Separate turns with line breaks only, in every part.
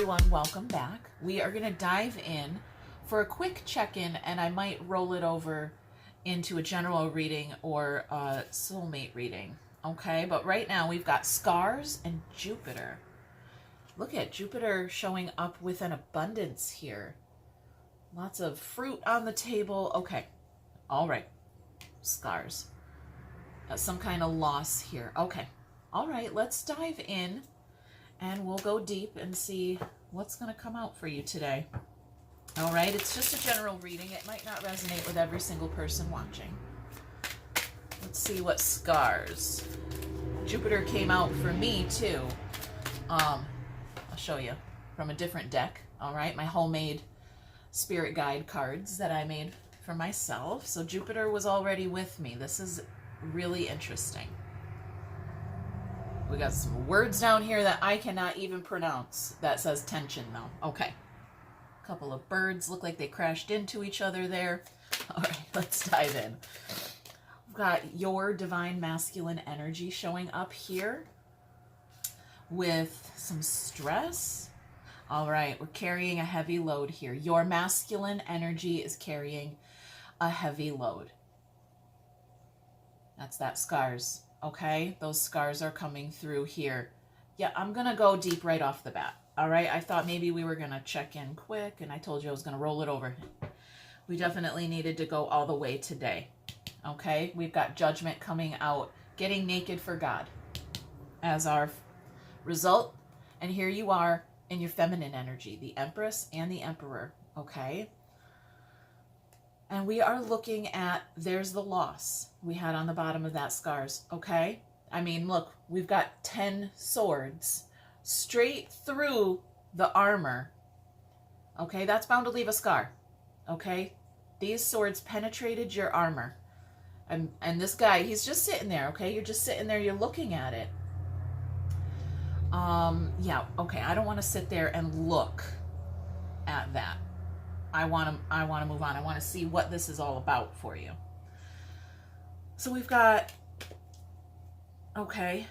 everyone, welcome back. We are going to dive in for a quick check-in, and I might roll it over into a general reading or a soulmate reading, okay? But right now we've got scars and Jupiter. Look at Jupiter showing up with an abundance here. Lots of fruit on the table. Okay, all right, scars. Some kind of loss here. Okay, all right, let's dive in. And we'll go deep and see what's going to come out for you today. All right, it's just a general reading. It might not resonate with every single person watching. Let's see what scars. Jupiter came out for me too. I'll show you from a different deck. All right, my homemade spirit guide cards that I made for myself. So Jupiter was already with me. This is really interesting. We got some words down here that I cannot even pronounce. That says tension though. Okay. A couple of birds look like they crashed into each other there. All right, let's dive in. We've got your divine masculine energy showing up here with some stress. All right, we're carrying a heavy load here. Your masculine energy is carrying a heavy load. That's that scars. Okay, those scars are coming through here. Yeah, I'm going to go deep right off the bat. All right, I thought maybe we were going to check in quick, and I told you I was going to roll it over. We definitely needed to go all the way today. Okay, we've got judgment coming out, getting naked for God as our result. And here you are in your feminine energy, the Empress and the Emperor. Okay. And we are looking at, there's the loss we had on the bottom of that scars, okay? I mean, look, we've got 10 swords straight through the armor, okay? That's bound to leave a scar, okay? These swords penetrated your armor. And this guy, he's just sitting there, okay? You're just sitting there, you're looking at it. Yeah, okay, I don't want to sit there and look at that. I want to move on. I want to see what this is all about for you. So we've got, okay,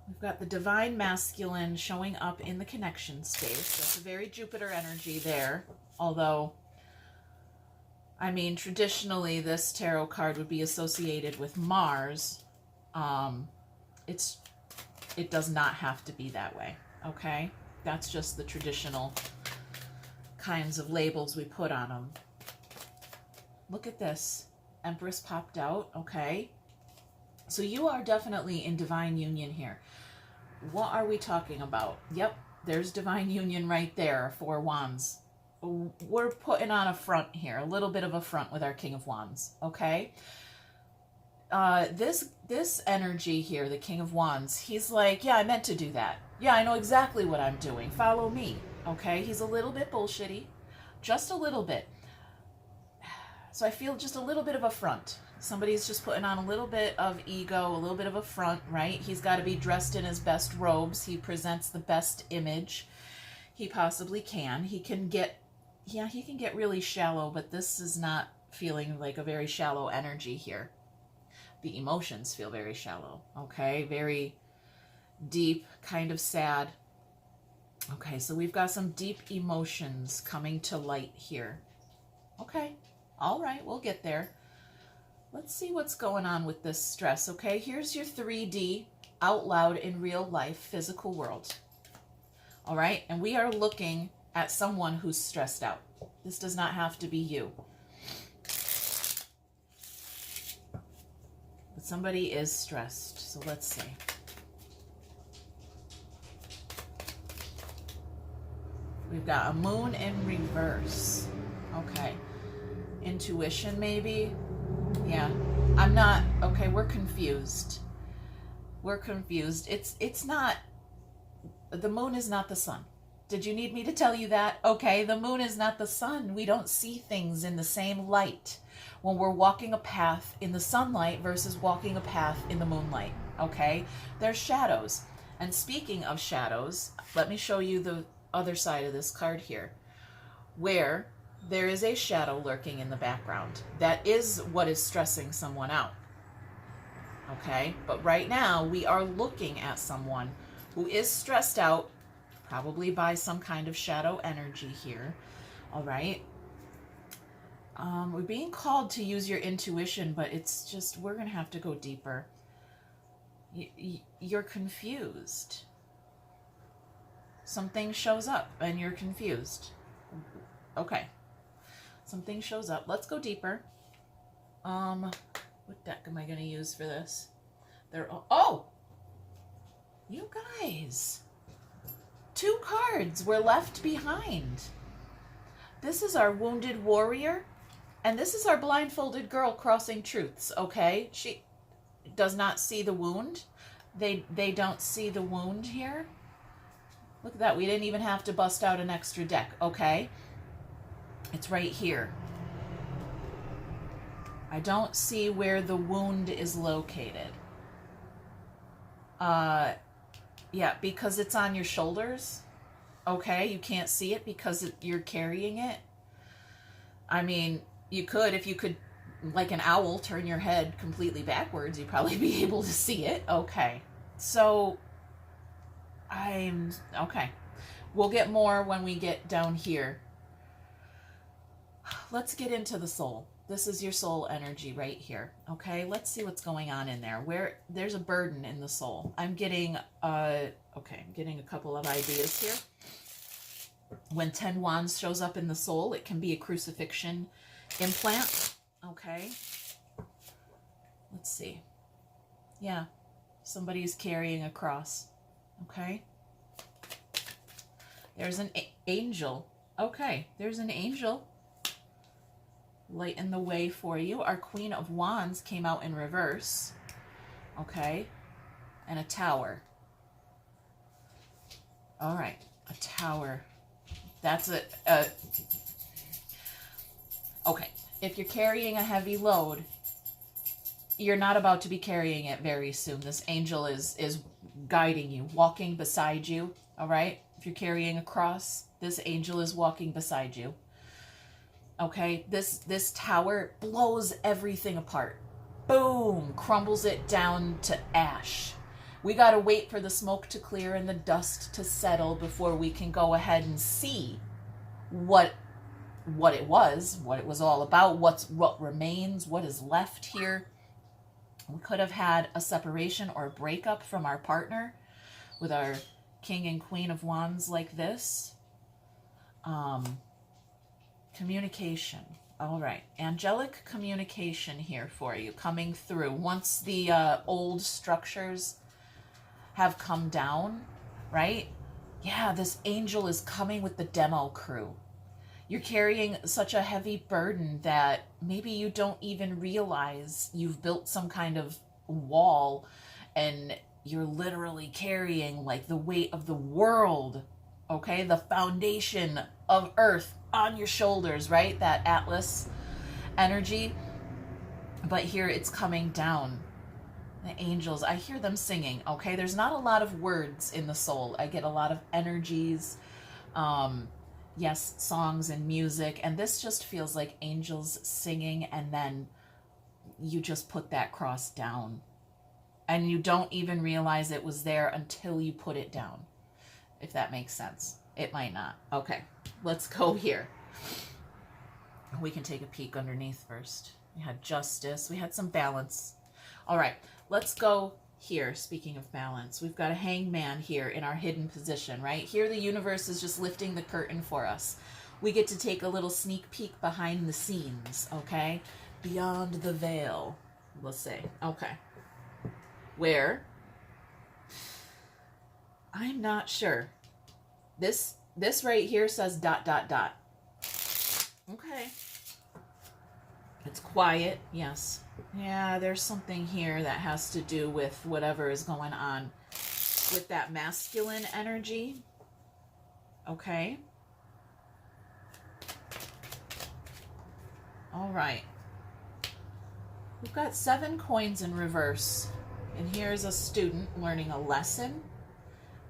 we've got the divine masculine showing up in the connection space. That's a very Jupiter energy there. Although, I mean, traditionally this tarot card would be associated with Mars. It does not have to be that way. Okay, that's just the traditional kinds of labels we put on them. Look at this. Empress popped out. Okay. So you are definitely in divine union here. What are we talking about? Yep. There's divine union right there. 4 wands. We're putting on a front here. A little bit of a front with our King of Wands. Okay. This energy here, the King of Wands, he's like, yeah, I meant to do that. Yeah, I know exactly what I'm doing. Follow me. Okay, he's a little bit bullshitty, just a little bit. So I feel just a little bit of a front. Somebody's just putting on a little bit of ego, a little bit of a front, right? He's got to be dressed in his best robes. He presents the best image he possibly can. He can get really shallow, but this is not feeling like a very shallow energy here. The emotions feel very shallow, okay? Very deep, kind of sad. Okay, so we've got some deep emotions coming to light here. Okay, all right, we'll get there. Let's see what's going on with this stress, okay? Here's your 3D, out loud in real life, physical world. All right, and we are looking at someone who's stressed out. This does not have to be you. But somebody is stressed, so let's see. We've got a moon in reverse. Okay. Intuition, maybe? Yeah. I'm not... Okay, we're confused. We're confused. It's not... The moon is not the sun. Did you need me to tell you that? Okay, the moon is not the sun. We don't see things in the same light when we're walking a path in the sunlight versus walking a path in the moonlight. Okay? There's shadows. And speaking of shadows, let me show you the other side of this card here, where there is a shadow lurking in the background. That is what is stressing someone out. Okay, but right now we are looking at someone who is stressed out probably by some kind of shadow energy here. All right. We're being called to use your intuition, but it's just, we're going to have to go deeper. You're confused. Something shows up and you're confused. Okay. Something shows up. Let's go deeper. What deck am I going to use for this? Oh! You guys. 2 cards were left behind. This is our wounded warrior, and this is our blindfolded girl crossing truths, okay? She does not see the wound. They don't see the wound here. Look at that. We didn't even have to bust out an extra deck, okay? It's right here. I don't see where the wound is located. Yeah, because it's on your shoulders. Okay, you can't see it because you're carrying it. I mean, you could, if you could, like an owl, turn your head completely backwards, you'd probably be able to see it. Okay, so okay. We'll get more when we get down here. Let's get into the soul. This is your soul energy right here. Okay, let's see what's going on in there. Where there's a burden in the soul. I'm getting I'm getting a couple of ideas here. When 10 wands shows up in the soul, it can be a crucifixion implant. Okay. Let's see. Yeah, somebody's carrying a cross. Okay. There's an angel. Okay, there's an angel. Lighten the way for you. Our Queen of Wands came out in reverse. Okay. And a tower. All right. A tower. That's okay. If you're carrying a heavy load, you're not about to be carrying it very soon. This angel is guiding you, walking beside you. All right. If you're carrying a cross, this angel is walking beside you. Okay, this tower blows everything apart. Boom, crumbles it down to ash. We got to wait for the smoke to clear and the dust to settle before we can go ahead and see what it was all about, what remains, what is left here. We could have had a separation or a breakup from our partner with our King and Queen of Wands like this. Communication. All right. Angelic communication here for you coming through. Once the old structures have come down, right? Yeah, this angel is coming with the demo crew. You're carrying such a heavy burden that maybe you don't even realize you've built some kind of wall and you're literally carrying like the weight of the world, okay? The foundation of Earth on your shoulders, right? That Atlas energy. But here it's coming down. The angels, I hear them singing, okay? There's not a lot of words in the soul. I get a lot of energies, yes, songs and music, and this just feels like angels singing, and then you just put that cross down. And you don't even realize it was there until you put it down, if that makes sense. It might not. Okay, let's go here. We can take a peek underneath first. We had justice. We had some balance. All right, let's go here. Speaking of balance, we've got a hangman here in our hidden position, right? Here the universe is just lifting the curtain for us. We get to take a little sneak peek behind the scenes, okay? Beyond the veil, we'll say. Okay. Where? I'm not sure. This right here says ... Okay. It's quiet, yes. Yeah, there's something here that has to do with whatever is going on with that masculine energy. Okay. All right. We've got 7 coins in reverse. And here's a student learning a lesson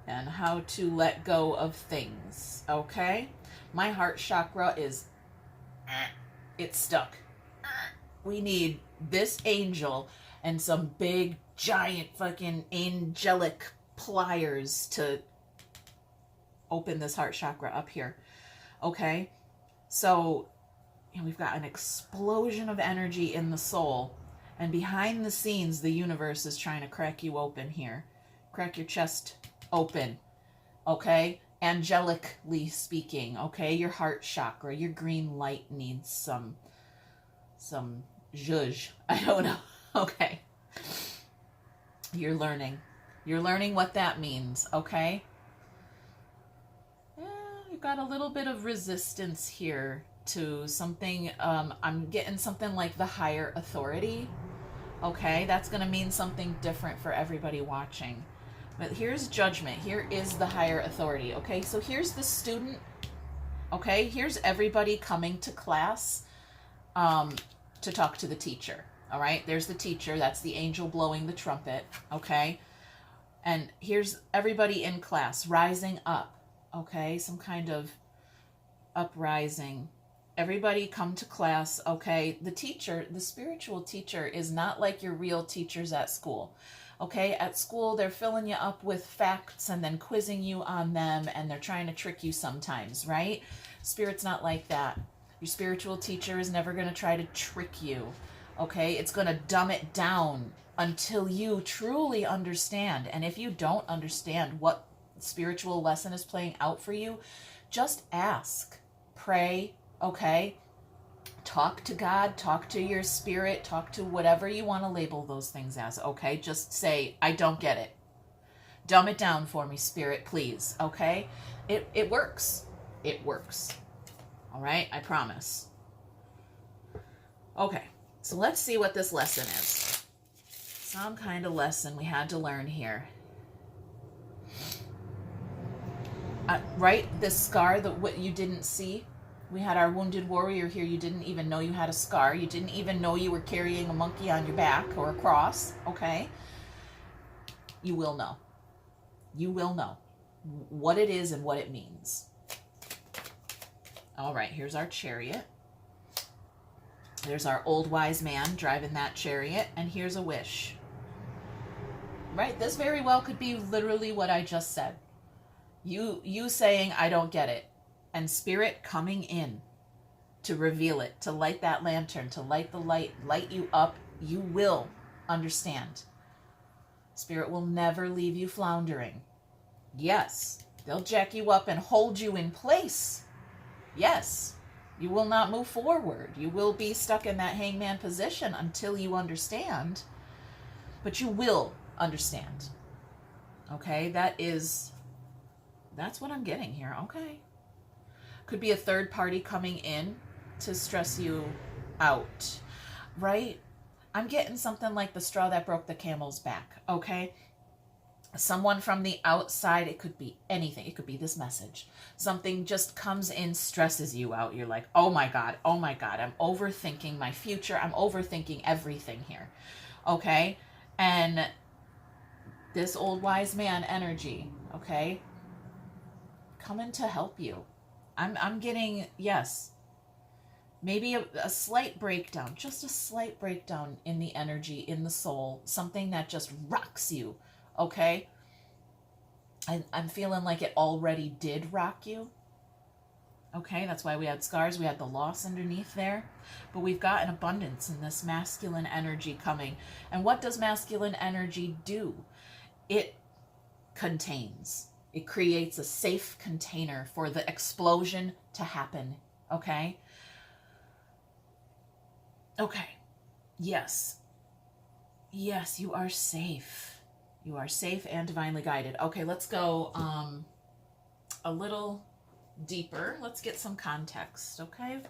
and how to let go of things. Okay? My heart chakra is... it's stuck. We need this angel and some big, giant, fucking angelic pliers to open this heart chakra up here. Okay? So, we've got an explosion of energy in the soul. And behind the scenes, the universe is trying to crack you open here. Crack your chest open. Okay? Angelically speaking. Okay? Your heart chakra, your green light needs some zhuzh. I don't know. Okay. You're learning. You're learning what that means. Okay? You've got a little bit of resistance here to something. I'm getting something like the higher authority. Okay, that's going to mean something different for everybody watching. But here's judgment. Here is the higher authority. Okay, so here's the student. Okay, here's everybody coming to class to talk to the teacher. All right, there's the teacher. That's the angel blowing the trumpet. Okay, and here's everybody in class rising up. Okay, some kind of uprising. Everybody come to class. Okay, the teacher, the spiritual teacher, is not like your real teachers at school. Okay, at school they're filling you up with facts and then quizzing you on them, and they're trying to trick you sometimes, right? Spirit's not like that. Your spiritual teacher is never going to try to trick you. Okay, it's going to dumb it down until you truly understand. And if you don't understand what spiritual lesson is playing out for you, just ask, pray, okay? Talk to God, talk to your spirit, talk to whatever you want to label those things as, okay? Just say, I don't get it. Dumb it down for me, spirit, please, okay? It works. It works. All right? I promise. Okay, so let's see what this lesson is. Some kind of lesson we had to learn here. Right? This scar, what you didn't see. We had our wounded warrior here. You didn't even know you had a scar. You didn't even know you were carrying a monkey on your back or a cross. Okay? You will know. You will know what it is and what it means. All right, here's our chariot. There's our old wise man driving that chariot. And here's a wish. Right? This very well could be literally what I just said. You saying, I don't get it. And spirit coming in to reveal it, to light that lantern, to light the light you up. You will understand. Spirit will never leave you floundering. Yes, they'll jack you up and hold you in place. Yes, you will not move forward. You will be stuck in that hangman position until you understand. But you will understand. Okay, that's what I'm getting here. Okay. Could be a third party coming in to stress you out, right? I'm getting something like the straw that broke the camel's back, okay? Someone from the outside, it could be anything. It could be this message. Something just comes in, stresses you out. You're like, oh my God, I'm overthinking my future. I'm overthinking everything here, okay? And this old wise man energy, okay? Coming to help you. I'm getting, yes, maybe a slight breakdown, just a slight breakdown in the energy, in the soul, something that just rocks you, okay? I'm feeling like it already did rock you, okay? That's why we had scars, we had the loss underneath there, but we've got an abundance in this masculine energy coming. And what does masculine energy do? It contains. It creates a safe container for the explosion to happen, okay? Okay, yes. Yes, you are safe. You are safe and divinely guided. Okay, let's go a little deeper. Let's get some context, okay?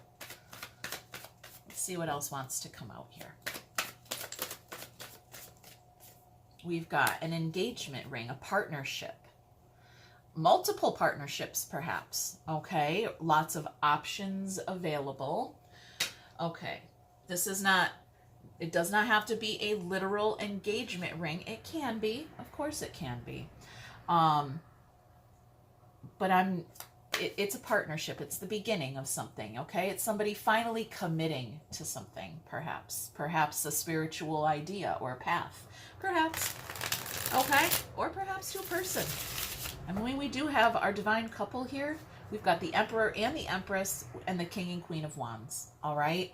Let's see what else wants to come out here. We've got an engagement ring, a partnership. Multiple partnerships, perhaps. Okay, lots of options available. Okay, this is not, it does not have to be a literal engagement ring. It can be, of course it can be. But it's a partnership. It's the beginning of something, okay? It's somebody finally committing to something, perhaps. Perhaps a spiritual idea or a path. Perhaps, okay? Or perhaps to a person. I mean, we do have our divine couple here. We've got the Emperor and the Empress and the King and Queen of Wands. All right.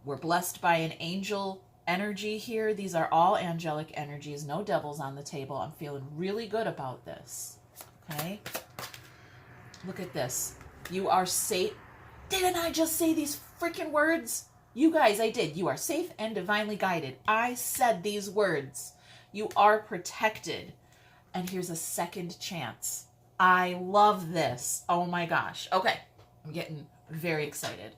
We're blessed by an angel energy here. These are all angelic energies. No devils on the table. I'm feeling really good about this. Okay. Look at this. You are safe. Didn't I just say these freaking words? You guys, I did. You are safe and divinely guided. I said these words. You are protected. And here's a second chance. I love this. Oh my gosh. Okay. I'm getting very excited.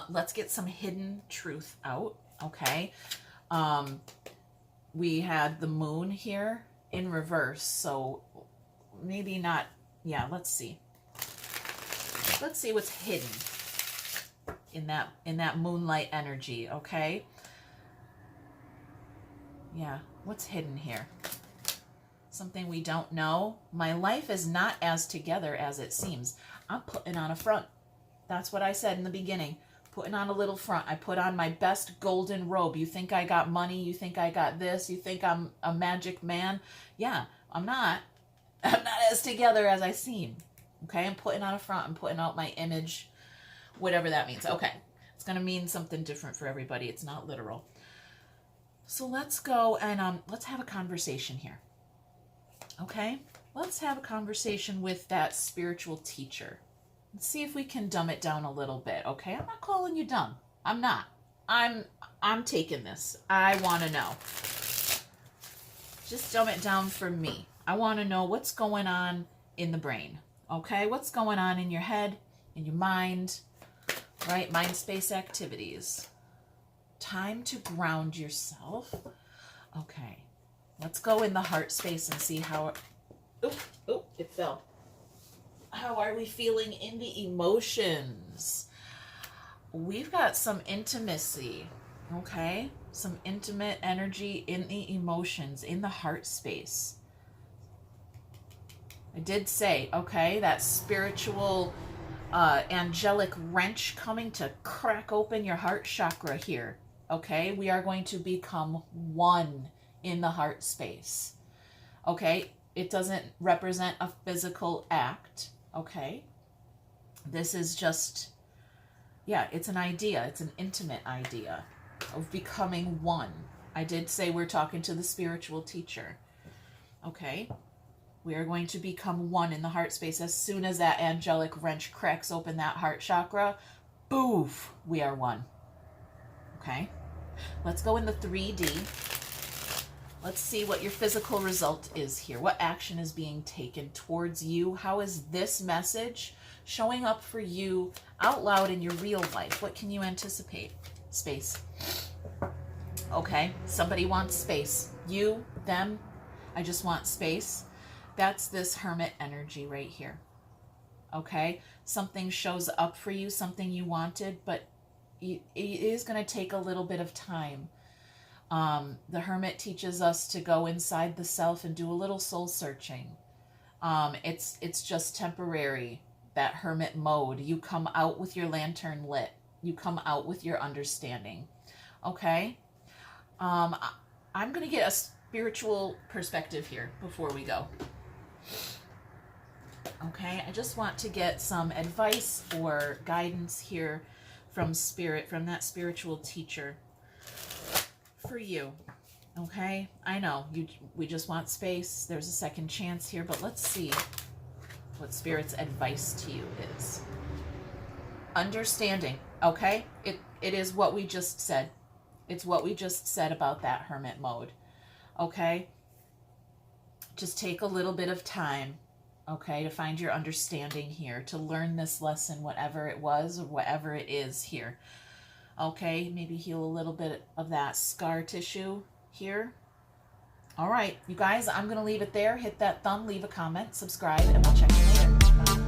Let's get some hidden truth out. Okay. We had the moon here in reverse. So maybe not. Yeah, let's see. Let's see what's hidden in that moonlight energy. Okay. Yeah. What's hidden here? Something we don't know. My life is not as together as it seems. I'm putting on a front. That's what I said in the beginning. Putting on a little front. I put on my best golden robe. You think I got money? You think I got this? You think I'm a magic man? Yeah, I'm not. I'm not as together as I seem. Okay, I'm putting on a front. I'm putting out my image. Whatever that means. Okay, it's going to mean something different for everybody. It's not literal. So let's go and let's have a conversation here. Okay, let's have a conversation with that spiritual teacher. Let's see if we can dumb it down a little bit. Okay, I'm not calling you dumb. I'm not. I'm taking this. I want to know. Just dumb it down for me. I want to know what's going on in the brain. Okay, what's going on in your head, in your mind, right? Mind space activities. Time to ground yourself. Okay, let's go in the heart space and see how. Oh, it fell. How are we feeling in the emotions? We've got some intimacy, okay? Some intimate energy in the emotions, in the heart space. I did say, okay, that spiritual angelic wrench coming to crack open your heart chakra here. Okay, we are going to become one in the heart space. Okay, it doesn't represent a physical act. Okay, this is just, yeah, it's an idea. It's an intimate idea of becoming one. I did say we're talking to the spiritual teacher. Okay, we are going to become one in the heart space. As soon as that angelic wrench cracks open that heart chakra, boof, we are one. Okay, let's go in the 3D. Let's see what your physical result is here. What action is being taken towards you? How is this message showing up for you out loud in your real life? What can you anticipate? Space. Okay, somebody wants space. You, them, I just want space. That's this hermit energy right here. Okay, something shows up for you, something you wanted, but it is going to take a little bit of time. The hermit teaches us to go inside the self and do a little soul searching. It's just temporary, that hermit mode. You come out with your lantern lit. You come out with your understanding. Okay? I'm going to get a spiritual perspective here before we go. Okay? I just want to get some advice or guidance here from spirit, from that spiritual teacher. For you, okay? I know we just want space. There's a second chance here, but let's see what Spirit's advice to you is. Understanding, okay? It is what we just said. It's what we just said about that hermit mode, okay? Just take a little bit of time, okay, to find your understanding here, to learn this lesson, whatever it was or whatever it is here. Okay, maybe heal a little bit of that scar tissue here. All right, you guys, I'm going to leave it there. Hit that thumb, leave a comment, subscribe, and we'll check you later. Bye.